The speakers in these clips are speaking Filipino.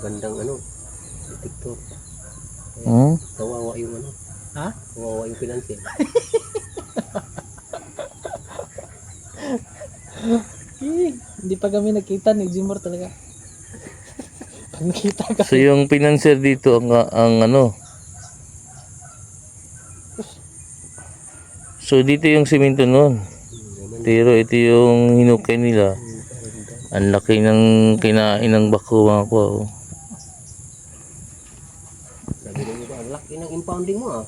magandang detektor. Kawawa yung Ha? kawawa yung financial. Hindi pa kami nakita ni Jimor talaga. Pag nakita So kami, yung financier dito ang ano. So dito yung simento noon. Pero ito yung hinukay nila. Ang laki ng kinain ng bako mga kuha. Oh. Sabi nyo ba, ang laki ng impounding mo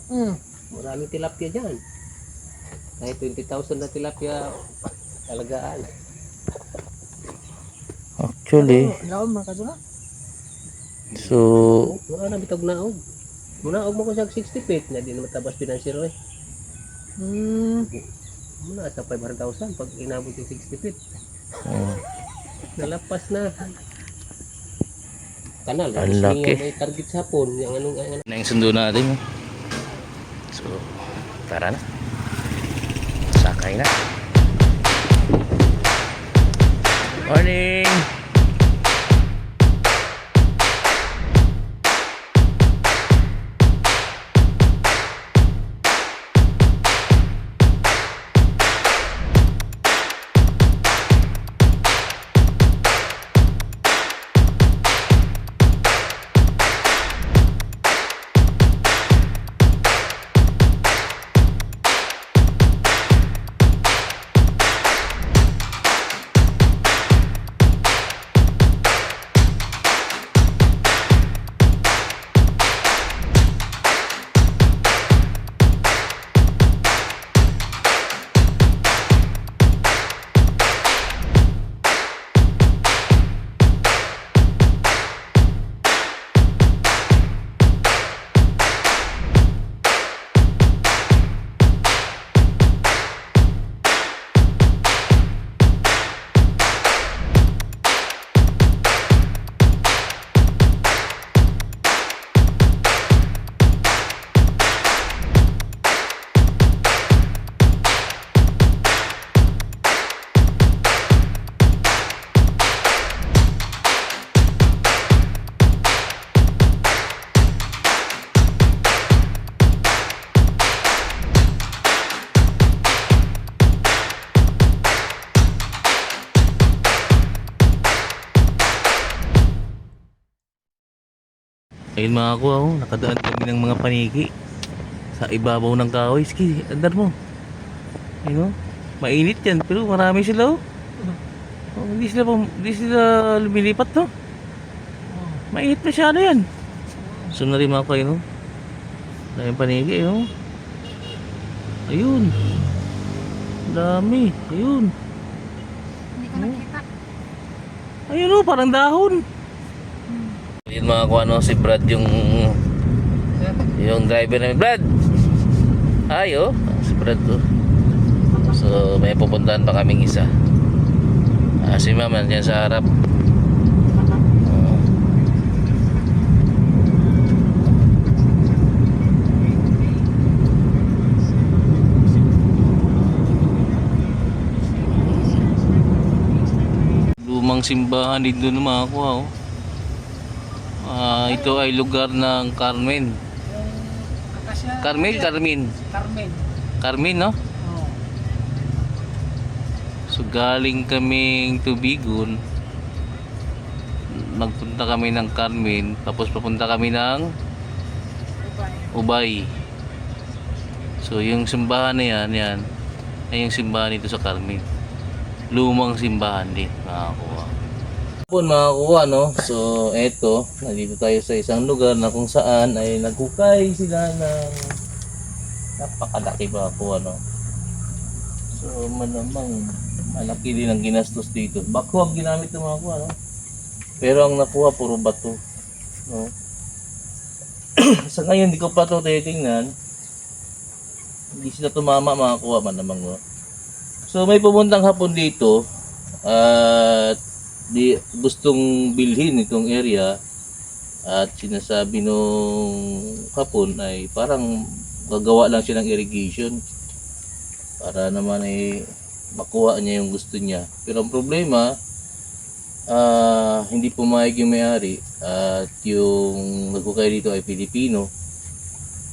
Maraming tilapia dyan. Kahit 20,000 na tilapia, talagaan. Actually, laon man kadto na. so Mura na bitog naog. Munaog mo ko sa 60 feet na di na matabas financial eh. Muna sa 500,000 pag inabot yung 60 feet. Nalapas na. Kanal. Ang laki. May target sa hapon. Yung anong na yung sundo natin. So, tara na. Sakay na. Morning! Ayun mga kuha, nakadaan kami ng mga paniki sa ibabaw ng kahoy. Sige, andar mo. Ayun, mainit yan pero marami sila. Hindi sila lumilipat no. Mainit masyado yan. So na rin mga kuha yun. Dahil paniki ayun. Ayun. Dami. Ayun. Hindi ko nakita. Ayun parang dahon. Yun mga kuha si Brad yung driver namin. Brad! Ay si Brad to. So may pupuntahan pa kaming isa. Si Ma'am nandiyan sa harap. Lumang simbahan dito na mga kuha ito ay lugar ng Carmen. Carmen, no? Oo. So galing kaming Tubigon, magpunta kami ng Carmen, tapos papunta kami ng Ubay. So yung simbahan na yan ay yung simbahan dito sa Carmen. Lumang simbahan din mga kuha. Mga kuha no, so eto, nandito tayo sa isang lugar na kung saan ay naghukay sila ng napakalaki ba kuha no. So malamang malaki din ang ginastos dito. Bako ang ginamit ng mga kuha no. Pero ang nakuha puro bato no. Sa ngayon hindi ko pa ito titingnan. Hindi sila tumama mga kuha man namang no. So may pumuntang hapon dito at gustong bilhin itong area at sinasabi nung hapon ay parang gagawa lang siya ng irrigation para naman ay makuha niya yung gusto niya. Pero ang problema hindi pumayag yung may-ari at yung nagkukay dito ay Pilipino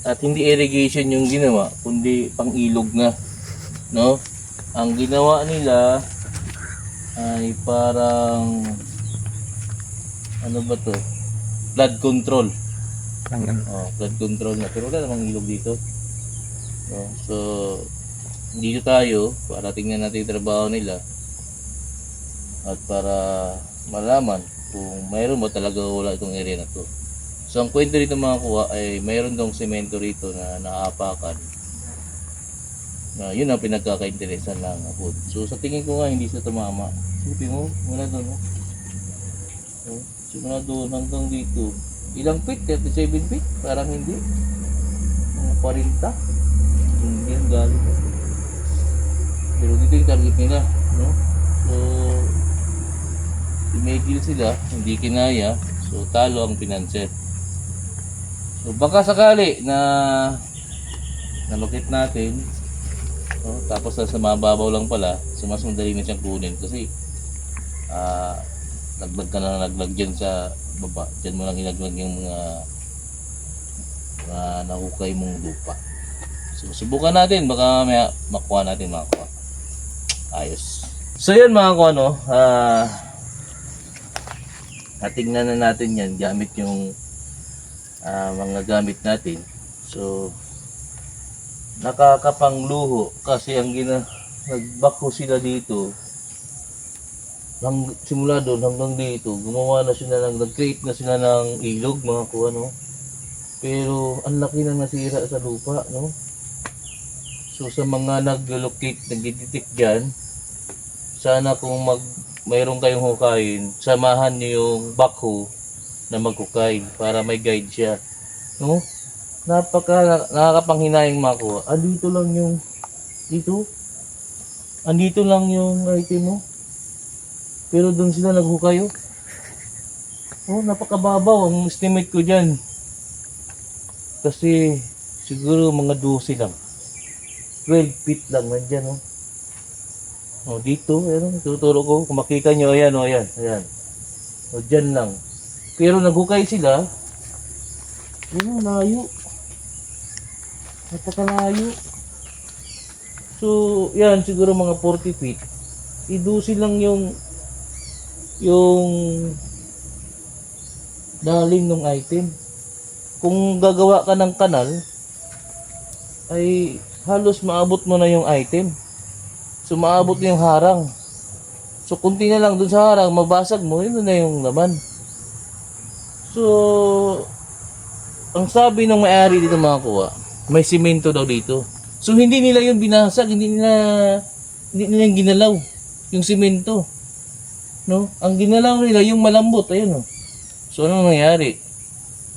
at hindi irrigation yung ginawa kundi pang-ilog na, no? Ang ginawa nila ay parang ano ba to? Flood control. Flood control na. Pero wala namang ilog dito. No? So, dito tayo para tingnan natin yung trabaho nila at para malaman kung mayroon ba talaga wala itong area na to. So, ang kwento rito mga kuha ay mayroon dong semento rito na naapakan. Na yun ang pinagkakainteresan ng abot. So, sa tingin ko nga hindi siya tumama. Sipin mo, mula doon. No? So, simula doon hanggang dito. Ilang feet? 37 feet? Parang hindi. Mga 40. Hindi ang galing. Pero dito yung target nila. No? So, tumigil sila. Hindi kinaya. So, talo ang pinanser. So, baka sakali na nalukit natin. No? Tapos sa mababaw lang pala. So, mas madali na siyang kunin. Kasi, naglag ka na naglag dyan sa baba. Dyan mo lang ilaglag yung mga nahukay mong lupa. So, subukan natin. Baka may makuha natin makuha. Ayos. So, yun mga kuha, no? Tingnan na natin yan. Gamit yung mga gamit natin. So, nakakapangluho. Kasi ang nagbako sila dito. Simula doon hanggang dito, gumawa na sila nag-create na sila ng ilog mga kuha, no? Pero ang laki na nasira sa lupa, no? So sa mga nag-locate, nag-detect dyan, sana kung mayroon kayong hukayin, samahan niyo yung backhoe na maghukay para may guide siya, no? Nakakapanghinayang mga kuha. Andito lang yung andito lang yung item mo. Pero doon sila naghukayo. Oh, napakababaw ang estimate ko diyan. Kasi siguro mga 12 lang. 12 feet lang nandiyan, oh. Oh, dito, ayun, tuturo ko. Kung makita nyo, ayan, oh, ayan, ayan. Oh, dyan lang. Pero naghukay sila. Ayun, layo. Napakalayo. So, yan, siguro mga 40 feet. I-12 lang yung dalim ng item. Kung gagawa ka ng kanal ay halos maabot mo na yung item. So maabot na yung harang. So kunti na lang dun sa harang, mabasag mo, yun na yung laman. So ang sabi ng may-ari dito mga kuha, may simento daw dito. So hindi nila yun binasag, hindi nila yung ginalaw yung simento. No? Ang ginalaw nila yung malambot, ayun, oh. So anong nangyari?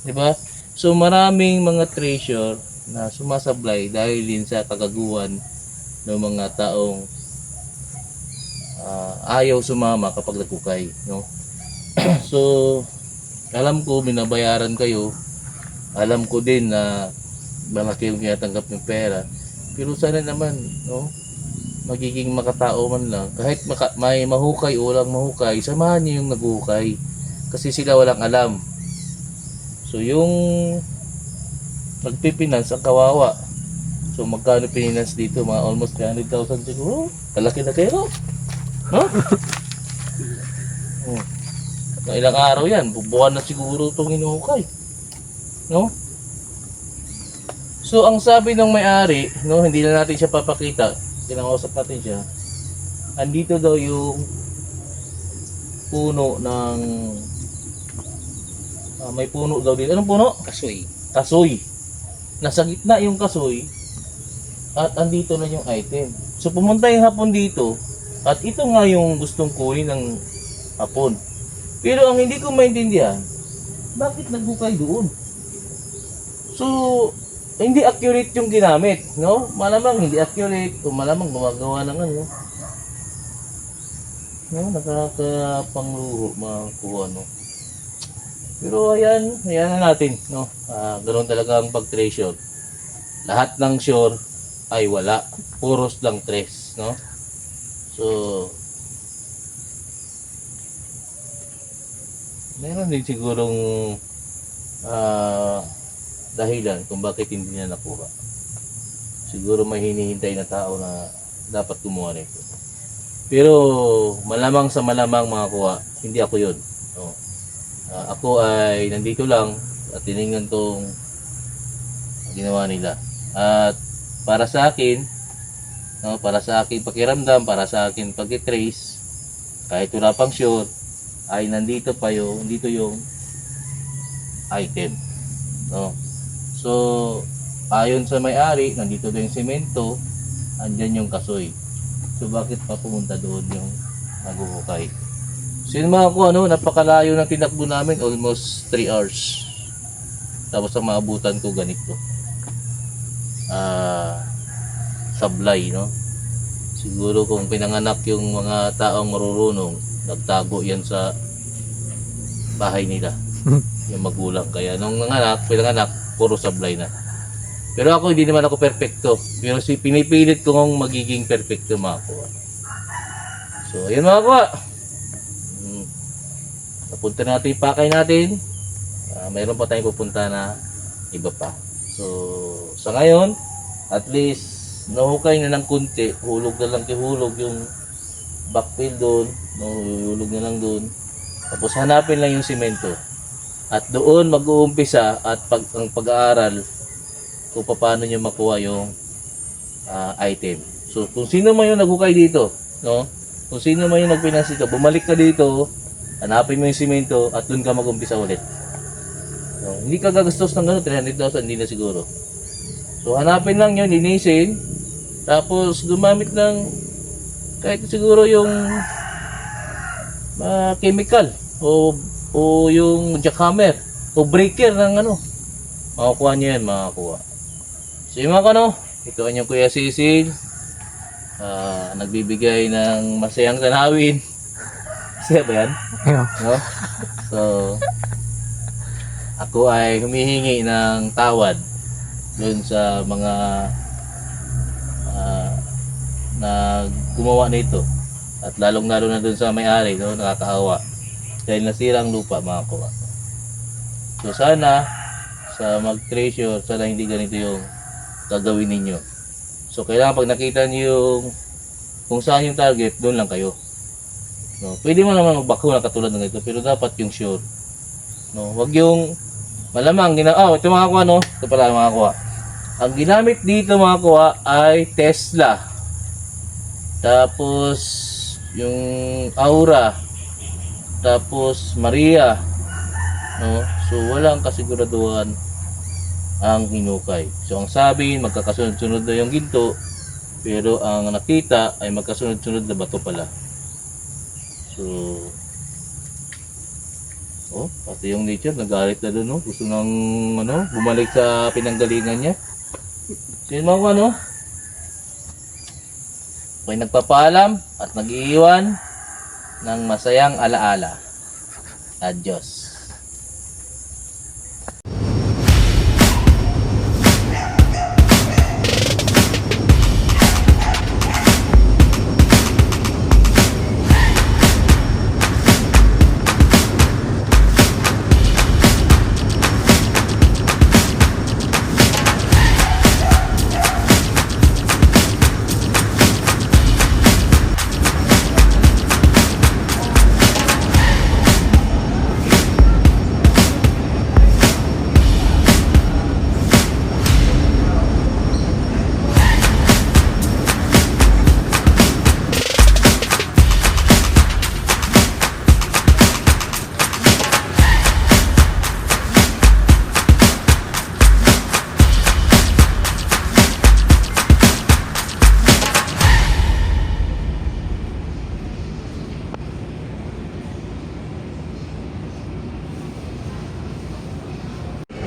'Di ba? So maraming mga treasure na sumasablay dahil din sa kagaguhan ng mga taong ayaw sumama kapag nagkukay, no? So alam ko binabayaran kayo. Alam ko din na malaki yung tinatanggap ng pera. Pero sana naman, no? Magiging makatao man lang, kahit may mahukay o walang mahukay, samahan niyo yung naghuhukay kasi sila walang alam. So yung nagpipinance ang kawawa. So magkano pinance dito? Mga almost 300,000 siguro. Kalaki na kayo, no? Na ilang araw yan, bubuan na siguro itong hinuhukay, no? So ang sabi ng may-ari, no, hindi na natin siya papakita, kinakausap natin siya. Andito daw yung puno ng may puno daw dito. Anong puno? Kasoy. Kasoy. Nasa gitna yung kasoy at andito na yung item. So pumunta yung hapon dito at ito nga yung gustong kunin ng hapon. Pero ang hindi ko maintindihan, bakit naghukay doon? So hindi accurate yung ginamit, no? Malamang hindi accurate o malamang gumagawa ng ano. No, nakakapangluho mga kuha, no? Pero ayan na natin, no? Ganoon talaga ang pag-treasure. Lahat ng shore ay wala. Puros lang tres, no? So meron din sigurong dahilan kung bakit hindi niya nakuha. Siguro may hinihintay na tao na dapat kumuha nito. Pero malamang sa malamang mga kuha, hindi ako yun. No? Ako ay nandito lang at tinignan tong ginawa nila. At para sa akin, no, para sa akin pakiramdam, para sa akin pag-trace, kahit wala pang sure, ay nandito yung item. No? So, ayon sa may-ari, nandito daw yung semento, andyan yung kasoy. So, bakit pa pumunta doon yung naghuhukay? So, yun mga ko, napakalayo ng tinakbo namin, almost 3 hours. Tapos ang maabutan ko ganito. Sablay, no? Siguro kung pinanganak yung mga taong marurunong, nagtago yan sa bahay nila. Yung magulang. Kaya nung pinanganak, puro sablay na. Pero ako, hindi naman ako perfecto. Pero pinipilit ko kung magiging perfecto mga kuha. So, ayun mga kuha. Napunta natin yung pakay natin. Mayroon pa tayong pupunta na iba pa. So, sa ngayon, at least, nahukay na ng kunti. Hulog na lang hulog yung backfill doon. Hulog na lang doon. Tapos hanapin lang yung simento. At doon mag-uumpisa at ang pag-aaral kung paano nyo makuha yung item. So, kung sino man yung naghukay dito, no? Kung sino man yung nagpinansi dito, bumalik ka dito, hanapin mo yung simento at doon ka mag-umpisa ulit. No? Hindi ka gagastos ng gano'n, 300,000, hindi na siguro. So, hanapin lang yun, linisin, tapos gumamit ng kahit siguro yung chemical o yung jackhammer o breaker ng makukuha nyo yan, makakuha. So yung mga ito ang yung Kuya Sisil, nagbibigay ng masayang tanawin. Masaya ba yan? No? So ako ay humihingi ng tawad dun sa mga na gumawa nito at lalong-lalo na dun sa may-ari, no? Nakakaawa dahil nasira ang lupa mga kuha. So sana sa mag-treasure, sana hindi ganito yung gagawin ninyo. So kailangan pag nakita niyo yung kung saan yung target, doon lang kayo. No, pwede mo naman magbako na katulad ng ito, pero dapat yung sure. No, wag yung malamang ito mga kuha, no? Ito pala mga kuha. Ang ginamit dito mga kuha ay Tesla. Tapos yung Aura. Tapos Maria. No? So walang kasiguraduhan ang hinukay. So ang sabi, magkakasunod-sunod na yung ginto, pero ang nakita ay magkasunod-sunod na bato pala. So pati yung nature nagalit na doon, no? Gusto nang bumalik sa pinanggalingan niya. So yun mga may nagpapaalam at nag-iiwan ng masayang alaala. Adios.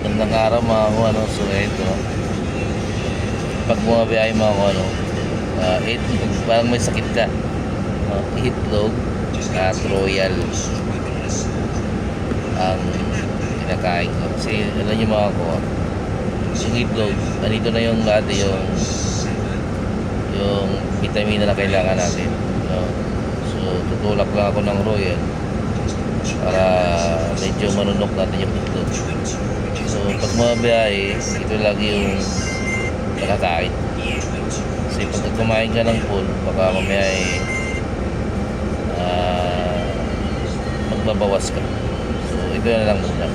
Magandang araw mga ko, so ito pag bumabiyahe mga ko, parang may sakit ka, itlog at royal ang kinakain ko kasi alam nyo mga ko, yung itlog, nandito na yung lahat yung vitamina na kailangan natin, no? So tutulak lang ako ng royal para medyo manunok natin yung itlog. So pag mga biyahe, ito lagi yung nakakain. Kasi pag kumain ka ng full, baka mamaya magbabawas ka. So ito na lang muna.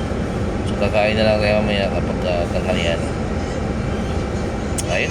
So kakain na lang kayo mamaya kapag tanghalian. Ayos.